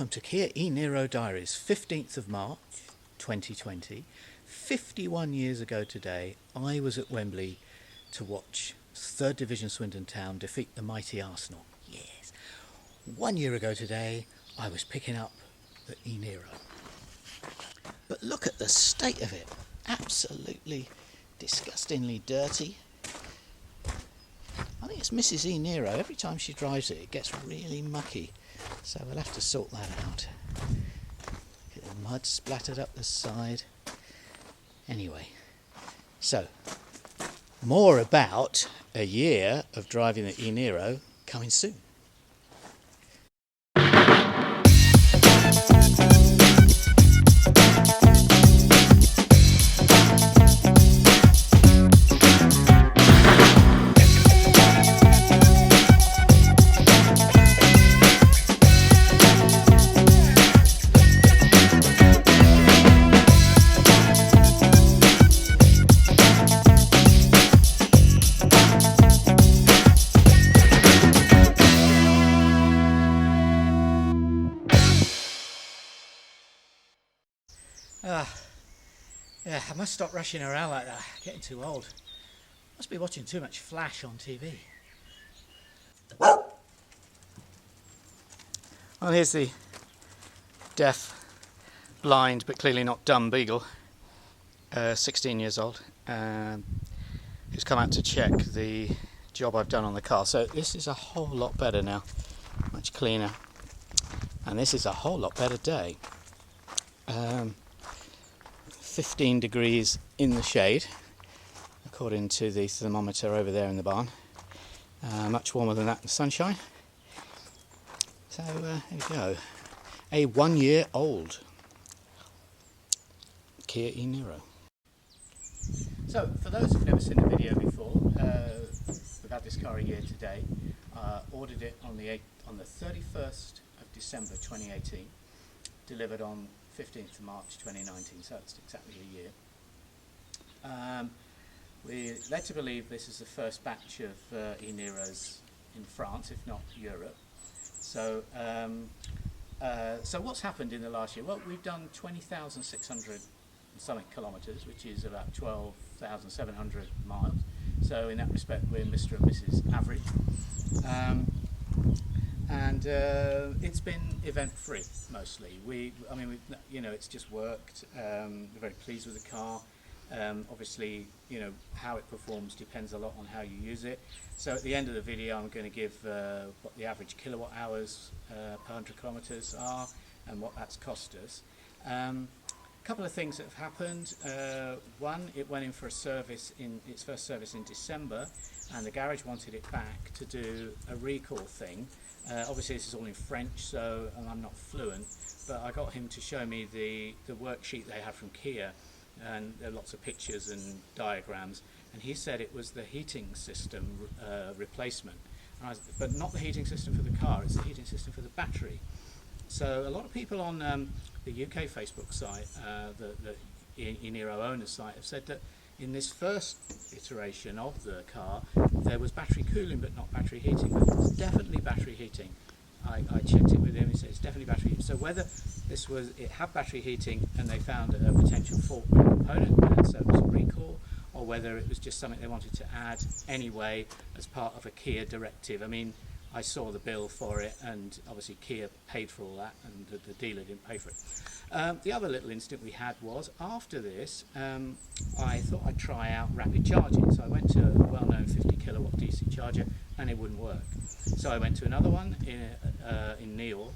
welcome to Kia e-Niro Diaries, 15th of March 2020. 51 years ago today, I was at Wembley to watch 3rd Division Swindon Town defeat the mighty Arsenal. Yes. 1 year ago today, I was picking up the e-Niro. But look at the state of it. Absolutely disgustingly dirty. I think it's Mrs. e-Niro. Every time she drives it, it gets really mucky. So we'll have to sort that out. Get the mud splattered up the side. Anyway, so more about a year of driving the e-Niro coming soon. Yeah, I must stop rushing around like that. Getting too old. Must be watching too much Flash on TV. Well, here's the deaf, blind, but clearly not dumb beagle, 16 years old, who's come out to check the job I've done on the car. So this is a whole lot better now, much cleaner, and this is a whole lot better day. 15 degrees in the shade, according to the thermometer over there in the barn. Much warmer than that in the sunshine. So there we go. A 1 year old Kia e-Niro. So for those who've never seen the video before, we've had this car a year today. Ordered it on the 31st of December 2018. Delivered on 15th of March 2019, so it's exactly a year. We're led to believe this is the first batch of e-Niros in France, if not Europe. So, so what's happened in the last year? Well, we've done 20,600 something kilometres, which is about 12,700 miles. So in that respect, we're Mr. and Mrs. Average. And it's been event-free mostly. It's just worked. We're very pleased with the car. Obviously, how it performs depends a lot on how you use it. So at the end of the video, I'm going to give what the average kilowatt hours per 100 kilometres are and what that's cost us. A couple of things that have happened. One, it went in for a service its first service in December, and the garage wanted it back to do a recall thing. Obviously this is all in French, and I'm not fluent, but I got him to show me the worksheet they had from Kia, and there are lots of pictures and diagrams, and he said it was the heating system replacement, but not the heating system for the car, it's the heating system for the battery. So a lot of people on the UK Facebook site, the e-Niro owner site, have said that in this first iteration of the car there was battery cooling but not battery heating. But it's definitely battery heating. I checked it with him, he said it's definitely battery heating. So whether it had battery heating and they found a potential fault with a component and so it was a recall, or whether it was just something they wanted to add anyway as part of a Kia directive. I mean, I saw the bill for it, and obviously Kia paid for all that, and the dealer didn't pay for it. The other little incident we had was, after this, I thought I'd try out rapid charging. So I went to a well-known 50 kilowatt DC charger, and it wouldn't work. So I went to another one in Neil,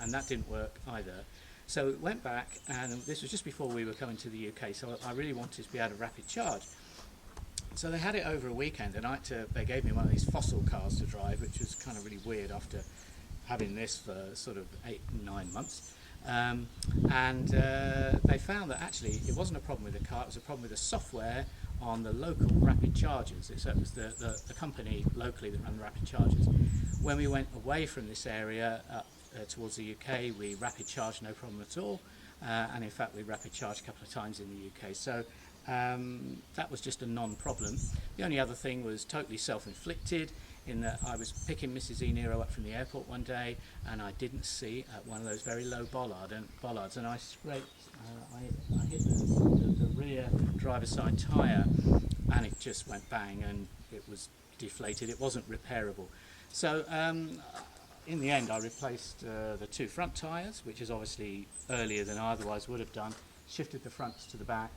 and that didn't work either. So went back, and this was just before we were coming to the UK, so I really wanted to be able to rapid charge. So they had it over a weekend, and they gave me one of these fossil cars to drive, which was kind of really weird after having this for sort of 8-9 months. They found that actually it wasn't a problem with the car, it was a problem with the software on the local rapid chargers. So it was the company locally that ran the rapid chargers. When we went away from this area up towards the UK, we rapid charged no problem at all, and in fact we rapid charged a couple of times in the UK. So that was just a non-problem. The only other thing was totally self-inflicted, in that I was picking Mrs. e-Niro up from the airport one day, and I didn't see one of those very low bollards, and I scraped, I hit the rear driver's side tyre, and it just went bang, and it was deflated. It wasn't repairable. So in the end, I replaced the two front tyres, which is obviously earlier than I otherwise would have done, shifted the fronts to the back,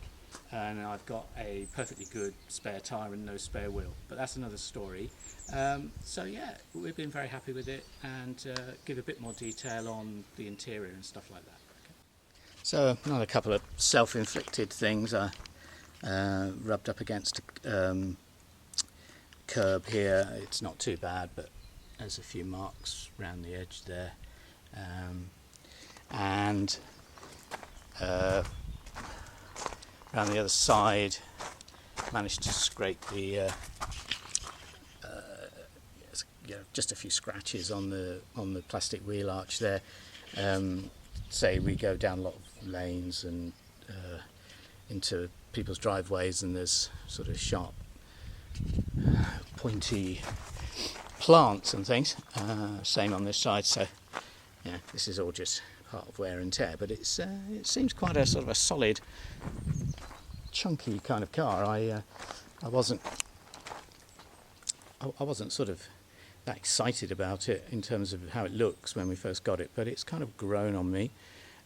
and I've got a perfectly good spare tyre and no spare wheel. But that's another story. So yeah, we've been very happy with it, and give a bit more detail on the interior and stuff like that. Okay. So another couple of self-inflicted things. I rubbed up against a curb here. It's not too bad, but there's a few marks around the edge there. And around the other side, managed to scrape the just a few scratches on the plastic wheel arch there. Say we go down a lot of lanes and into people's driveways, and there's sort of sharp, pointy plants and things. Same on this side. So yeah, this is all just part of wear and tear, but it seems quite a sort of a solid, chunky kind of car. I wasn't sort of that excited about it in terms of how it looks when we first got it, but it's kind of grown on me.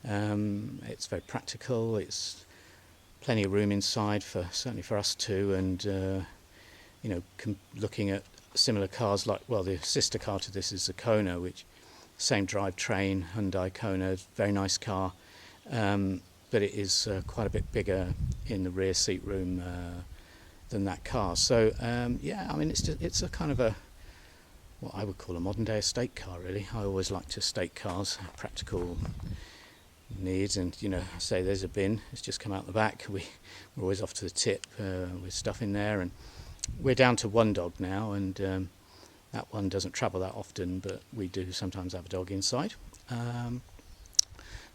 It's very practical. It's plenty of room inside certainly for us two, and looking at similar cars like, well, the sister car to this is the Kona, which same drivetrain, Hyundai Kona, very nice car, but it is quite a bit bigger in the rear seat room than that car. So yeah, I mean, it's a kind of what I would call a modern day estate car, really. I always liked estate cars, practical needs, and say there's a bin, it's just come out the back. We're always off to the tip with stuff in there, and we're down to one dog now, and that one doesn't travel that often, but we do sometimes have a dog inside.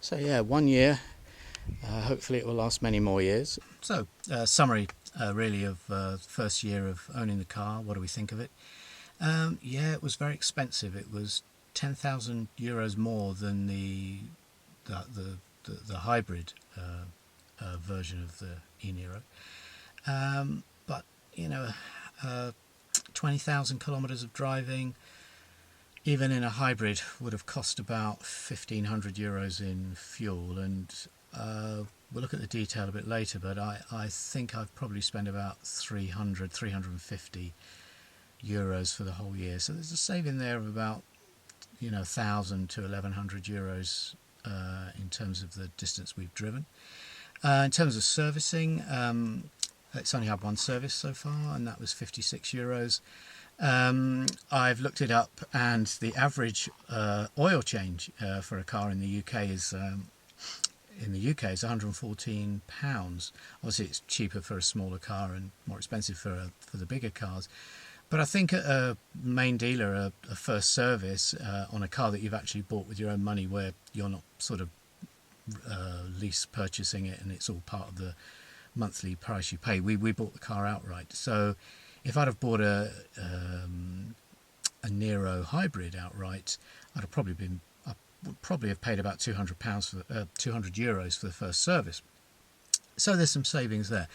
So yeah, 1 year. Hopefully it will last many more years. So summary really of first year of owning the car. What do we think of it? Yeah, it was very expensive. It was 10,000 euros more than the hybrid version of the e-Niro. But 20,000 kilometers of driving, even in a hybrid, would have cost about 1,500 euros in fuel, and we'll look at the detail a bit later, but I think I've probably spent about 350 euros for the whole year. So there's a saving there of about 1,000 to 1,100 euros in terms of the distance we've driven. In terms of servicing, it's only had one service so far, and that was 56 euros. I've looked it up, and the average oil change for a car in the UK is £114. Obviously, it's cheaper for a smaller car and more expensive for the bigger cars. But I think at a main dealer, a first service on a car that you've actually bought with your own money, where you're not sort of lease purchasing it and it's all part of the monthly price you pay. We bought the car outright. So if I'd have bought a Niro hybrid outright, I would probably have paid about £200 for 200 euros for the first service. So there's some savings there,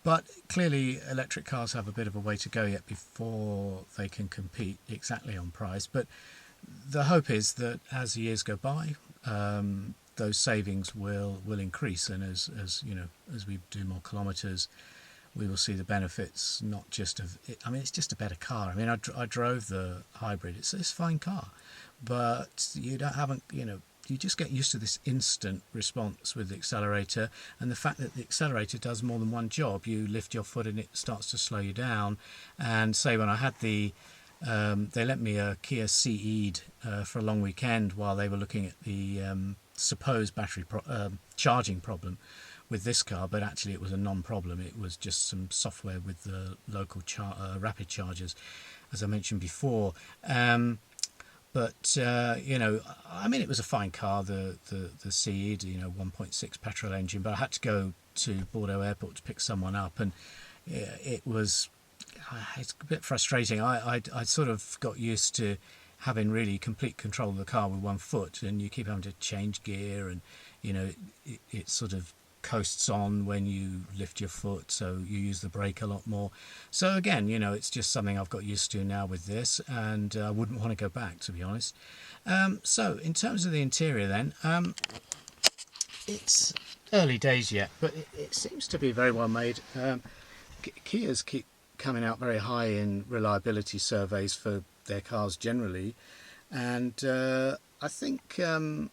but clearly electric cars have a bit of a way to go yet before they can compete exactly on price. But the hope is that as the years go by, those savings will increase, and as we do more kilometres, we will see the benefits. Not just of it. I mean, it's just a better car. I mean, I drove the hybrid. It's a fine car, but you just get used to this instant response with the accelerator, and the fact that the accelerator does more than one job. You lift your foot and it starts to slow you down. And say when I had they lent me a Kia Ceed for a long weekend while they were looking at the supposed battery charging problem with this car, but actually it was a non-problem. It was just some software with the local rapid chargers, as I mentioned before. But I mean, it was a fine car, the Ceed, 1.6 petrol engine. But I had to go to Bordeaux Airport to pick someone up, and it was it's a bit frustrating. I sort of got used to having really complete control of the car with one foot, and you keep having to change gear, and you know it sort of coasts on when you lift your foot, so you use the brake a lot more. So again, you know, it's just something I've got used to now with this, and I wouldn't want to go back, to be honest. So in terms of the interior then, it's early days yet, but it seems to be very well made. Kias keep coming out very high in reliability surveys for their cars generally, and I think you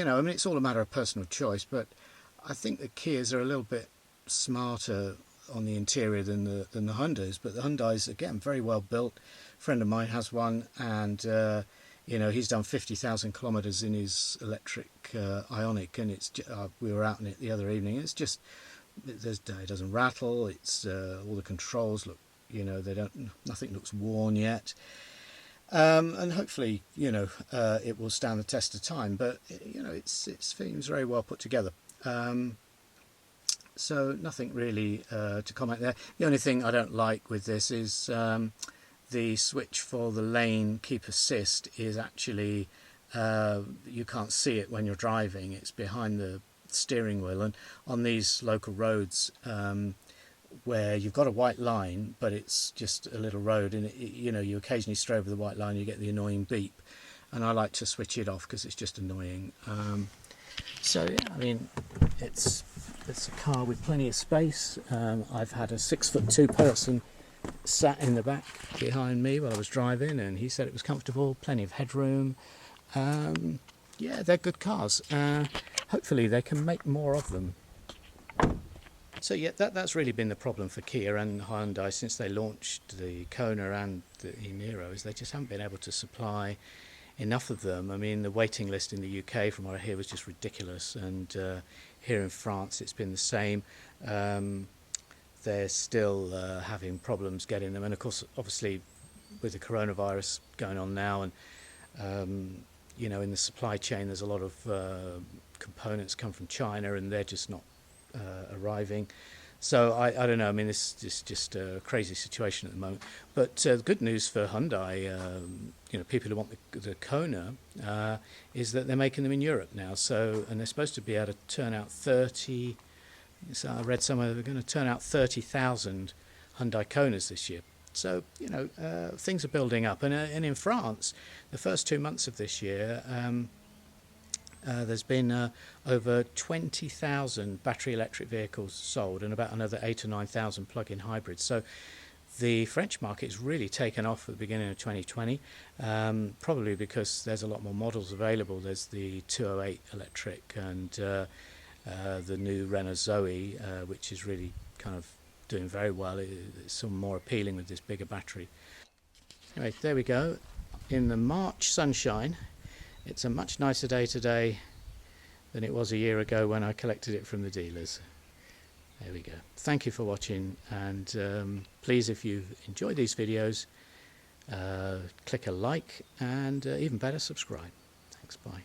know, I mean, it's all a matter of personal choice, but I think the Kias are a little bit smarter on the interior than the Hyundais, but the Hyundais, again, very well built. A friend of mine has one, and you know, he's done 50,000 kilometres in his electric Ioniq, and it's we were out in it the other evening. It's just it doesn't rattle. It's all the controls look, you know, nothing looks worn yet. And hopefully, you know, it will stand the test of time. But you know, it seems very well put together. So nothing really to comment there. The only thing I don't like with this is the switch for the lane keep assist is actually you can't see it when you're driving. It's behind the steering wheel, and on these local roads where you've got a white line but it's just a little road, and you know, you occasionally stray over the white line, you get the annoying beep, and I like to switch it off because it's just annoying. So yeah, I mean, it's a car with plenty of space. I've had a 6'2" person sat in the back behind me while I was driving, and he said it was comfortable, plenty of headroom. Yeah, they're good cars. Hopefully they can make more of them. So yeah, that's really been the problem for Kia and Hyundai since they launched the Kona and the e-Niro, is they just haven't been able to supply enough of them. I mean, the waiting list in the UK, from what I hear, was just ridiculous, and here in France it's been the same. They're still having problems getting them, and of course, obviously, with the coronavirus going on now, and you know, in the supply chain, there's a lot of components come from China, and they're just not arriving. So I don't know. I mean, this is just a crazy situation at the moment. But the good news for Hyundai, you know, people who want the Kona, is that they're making them in Europe now. So, and they're supposed to be able to turn out 30. So I read somewhere they're going to turn out 30,000 Hyundai Konas this year. So you know, things are building up. And in France, the first 2 months of this year, there's been over 20,000 battery electric vehicles sold, and about another 8,000 or 9,000 plug-in hybrids. So the French market's really taken off at the beginning of 2020, probably because there's a lot more models available. There's the 208 electric and the new Renault Zoe, which is really kind of doing very well. It's some more appealing with this bigger battery. Anyway, there we go. In the March sunshine, it's a much nicer day today than it was a year ago when I collected it from the dealers. There we go. Thank you for watching, and please, if you've enjoyed these videos, click a like, and even better, subscribe. Thanks, bye.